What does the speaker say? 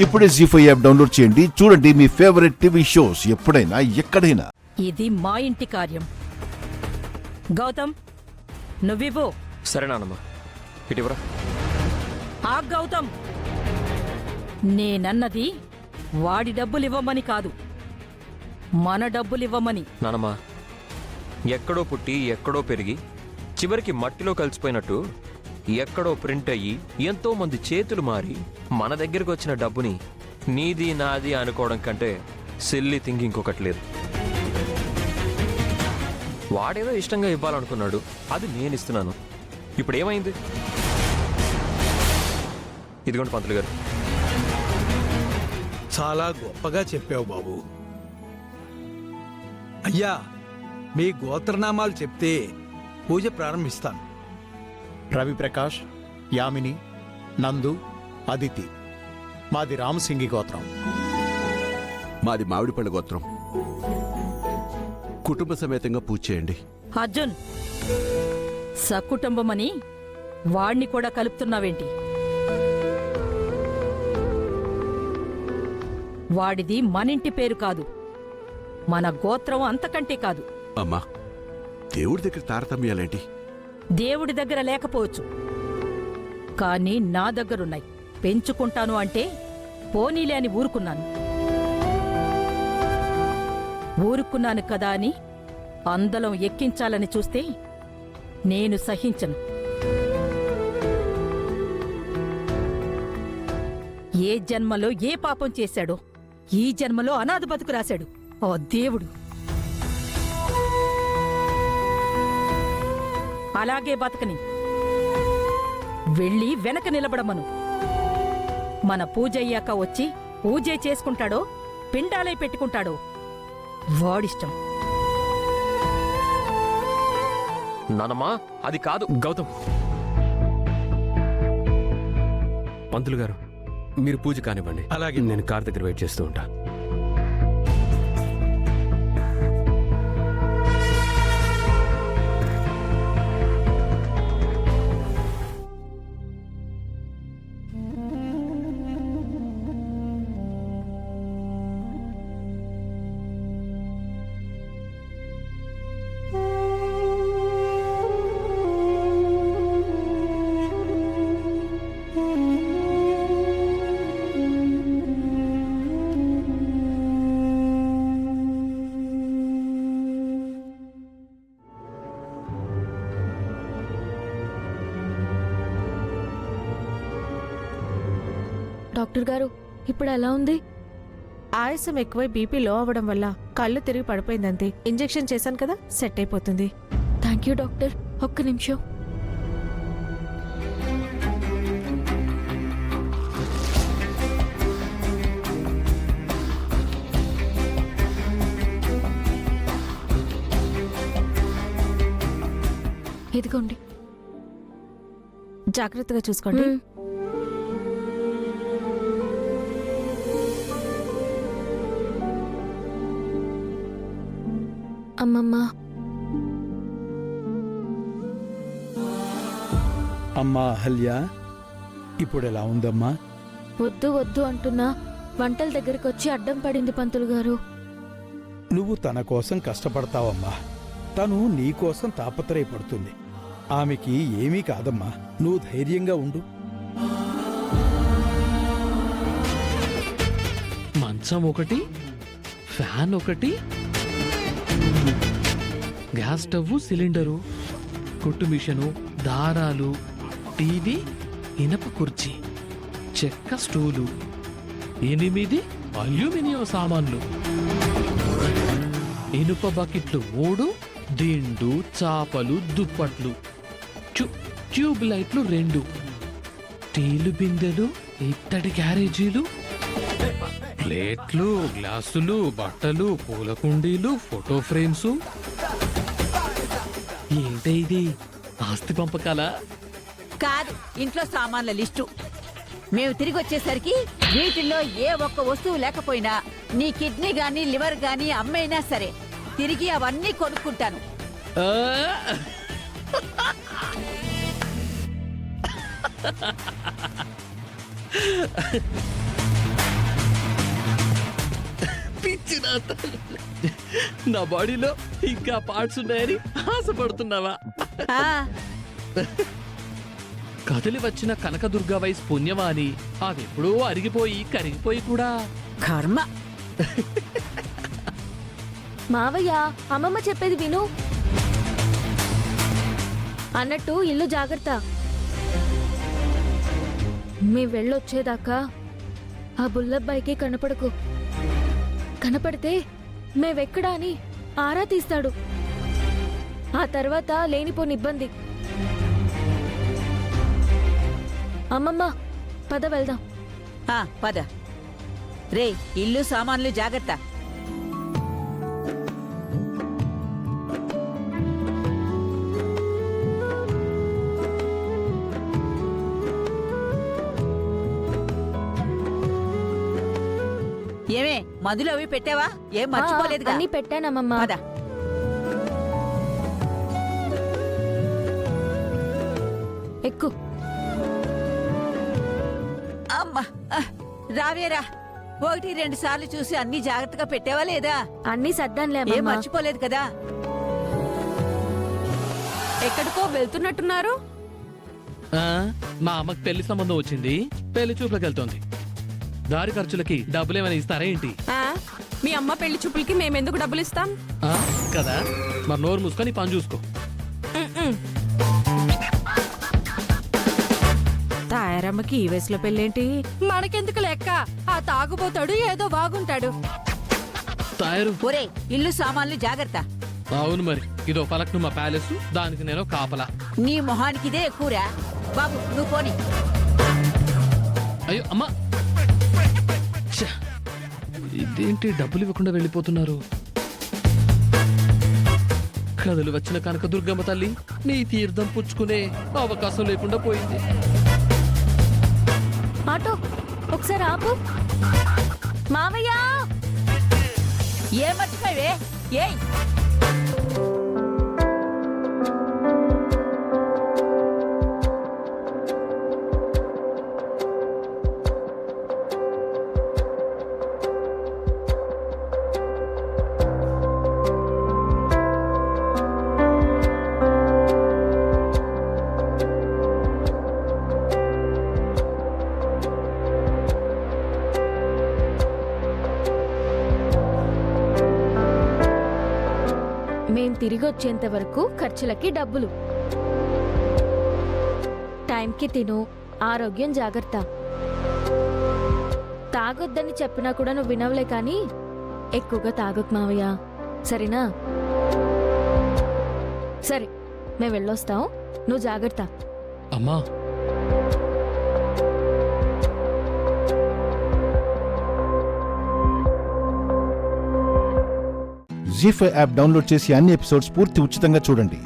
ఇప్పుడే జీ5 app download చేయండి. చూడండి మీ ఫేవరెట్ టీవీ షోస్ ఎప్పుడైనా ఎక్కడైనా. ఇది మా ఇంటి కార్యం. గౌతమ్, నువ్వివ్వు. సరే నానమ్మా, ఇటీవరా. ఆ గౌతమ్, నేనన్నది వాడి డబ్బులివ్వమని కాదు, మన డబ్బులివ్వమని. నానమ్మా, ఎక్కడో పుట్టి ఎక్కడో పెరిగి చివరికి మట్టిలో కలిసిపోయినట్టు ఎక్కడో ప్రింట్ అయ్యి ఎంతో మంది చేతులు మారి మన దగ్గరకు వచ్చిన డబ్బుని నీది నాది అనుకోవడం కంటే సిల్లీ థింగ్ ఇంకొకటి లేదు. వాడేదో ఇష్టంగా ఇవ్వాలనుకున్నాడు, అది నేను ఇస్తున్నాను. ఇప్పుడు ఏమైంది? ఇదిగోండి పంతులు గారు. చాలా గొప్పగా చెప్పావు బాబు. అయ్యా, మీ గోత్రనామాలు చెప్తే పూజ ప్రారంభిస్తాను. రవిప్రకాష్, యామిని, నందు, అదితి. మాది రామసింగి గోత్రం. మాది మామిడిపళ్ళ గోత్రం. కుటుంబ సమేతంగా పూజ చేయండి. అర్జున్, సకుటుంబమని వాణ్ణి కూడా కలుపుతున్నావేంటి? వాడిది మనింటి పేరు కాదు, మన గోత్రం అంతకంటే కాదు. అమ్మా, దేవుడి దగ్గర తారతమ్యాలేంటి? దేవుడి దగ్గర లేకపోవచ్చు, కానీ నా దగ్గరున్నాయి. పెంచుకుంటాను అంటే పోనీలే అని ఊరుకున్నాను. ఊరుకున్నాను కదా అని అందలం ఎక్కించాలని చూస్తే నేను సహించను. ఏ జన్మలో ఏ పాపం చేశాడో ఈ జన్మలో అనాథ బతుకు రాశాడు ఓ దేవుడు. అలాగే బతకని. వెళ్ళి వెనక నిలబడమను. మన పూజయ్యాక వచ్చి పూజే చేసుకుంటాడో పిండాలై పెట్టుకుంటాడో వాడిష్టం. నానమ్మా, అది కాదు. గౌతమ్, పంతులు గారు, మీరు పూజ కానివ్వండి. అలాగే. నేను కార్ దగ్గర వెయిట్ చేస్తూ ఉంటా. డాక్టర్ గారు, ఇప్పుడు ఎలా ఉంది? ఆయాసం ఎక్కువై బీపీ లో అవ్వడం వల్ల కళ్ళు తిరిగి పడిపోయిందంతే. ఇంజెక్షన్ చేశాను కదా, సెట్ అయిపోతుంది. Thank you doctor. ఒక్క నిమిషం. ఇదిగోండి. జాగ్రత్తగా చూసుకోండి. అమ్మమ్మా. అమ్మా అహల్య, ఇప్పుడు ఎలా ఉందమ్మా? వద్దు వద్దు అంటున్నా వంటల దగ్గరికి వచ్చి అడ్డం పడింది పంతులు గారు. నువ్వు తన కోసం కష్టపడతావమ్మా. తను నీ కోసం తాపత్రయపడుతుంది. ఆమెకి ఏమీ కాదమ్మా, నువ్వు ధైర్యంగా ఉండు. మంచం ఒకటి, ఫ్యాన్ ఒకటి, గ్యాస్ స్టవ్, సిలిండరు, కుట్టు మిషను, దారాలు, టీవీ, ఇనప కుర్చీ, చెక్క స్టూలు, 8 అల్యూమినియం సామాన్లు, ఇనుప బకెట్లు 3, దిండు, చాపలు, దుప్పట్లు, ట్యూబ్ లైట్లు 2, స్టీలు బిందెలు, ఇత్తడి క్యారేజీలు, ప్లేట్లు, గ్లాసులు, బట్టలు, పూల కుండీలు, ఫోటో ఫ్రేమ్స్. ఏంటే ఇది? ఆస్తి పంపకాలా? కాదు, ఇంట్లో సామాన్ల లిస్టు. మేము తిరిగి వచ్చేసరికి వీటిల్లో ఏ ఒక్క వస్తువు లేకపోయినా, నీ కిడ్నీ గాని లివర్ గాని అమ్మైనా సరే తిరిగి అవన్నీ కొనుక్కుంటాను. నా తల్లి. నా బాడీలో ఇంకా పార్ట్స్ ఉన్నాయని ఆశపడుతున్నావా? ఆ, కదిలి వచ్చిన కనకదుర్గ వయసు పుణ్యమా అని అదెప్పుడూ అరిగిపోయి కరిగిపోయి కూడా. కర్మ. మావయ్య అమ్మమ్మ చెప్పేది విను. అన్నట్టు ఇల్లు జాగ్రత్త. మీ వెళ్ళొచ్చేదాకా ఆ బుల్లబ్బాయికి కనపడకు. కనపడితే మేవెక్కడా అని ఆరా తీస్తాడు. ఆ తర్వాత లేనిపోని ఇబ్బంది. అమ్మమ్మ పద వెళ్దాం. ఆ, పద. రే, ఇల్లు సామాన్లు జాగ్రత్త. ఏమే, మందులు అవి పెట్టావా? ఏం మర్చిపోలేదుగా? అన్నీ పెట్టానమ్మమ్మ. పద. ఎక్కు. అమ్మా, రావేరా. 1-2 సార్లు చూసి అన్ని జాగ్రత్తగా పెట్టావా లేదా? అన్నీ సర్దాన్లే ఏం అమ్మమ్మ. మర్చిపోలేదు కదా? ఎక్కడికో వెళ్తున్నట్టున్నారు. ఆ, మా అమ్మకి పెళ్లి సంబంధం వచ్చింది, పెళ్లి చూపులకు వెళ్తోంది. దారి ఖర్చులకి డబ్బులేమైనా ఇస్తారా ఏంటి? మీ అమ్మ పెళ్లి చూపులకి మేమెందుకు డబ్బులు ఇస్తాం? ఆ, కదా, మరి నోరు మూసుకొని పని చూసుకో. తాయారమ్మకి ఈ వయసులో పెళ్ళేంటి? మనకెందుకు లెక్క? ఆ తాగుబోతాడు ఏదో బాగుంటాడు. తయారు. ఒరే, ఇల్లు సామాన్లు జాగ్రత్త. అవును మరి, ఇదో ఫలక్నుమా ప్యాలెస్, దానికి నేను కాపలా. నీ మొహానికి ఇదే ఎక్కువరా బాబు. నువ్వు పోని. అయ్యో అమ్మా, ఛ! ఇదేంటి డబ్బులు ఇవ్వకుండా వెళ్ళిపోతున్నారు? కథలు వచ్చిన కనకదుర్గమ్మ తల్లి, నీ తీర్థం పుచ్చుకునే అవకాశం లేకుండా పోయింది. ఆటో ఒకసారి ఆపు. మావయ్య ఏం మర్చిపోయావే? ఏయ్, మేం తిరిగి వచ్చేంత వరకు ఖర్చులకి డబ్బులు. టైంకి తిను, ఆరోగ్యం జాగ్రత్త. తాగొద్దని చెప్పినా కూడా నువ్వు వినవలే కానీ ఎక్కువగా తాగకు మావయ్య, సరేనా? సరే, మేము వెళ్ళొస్తాం, నువ్వు జాగ్రత్త. అమ్మా, జీ5 యాప్ డౌన్లోడ్ చేసి అన్ని ఎపిసోడ్స్ పూర్తి ఉచితంగా చూడండి.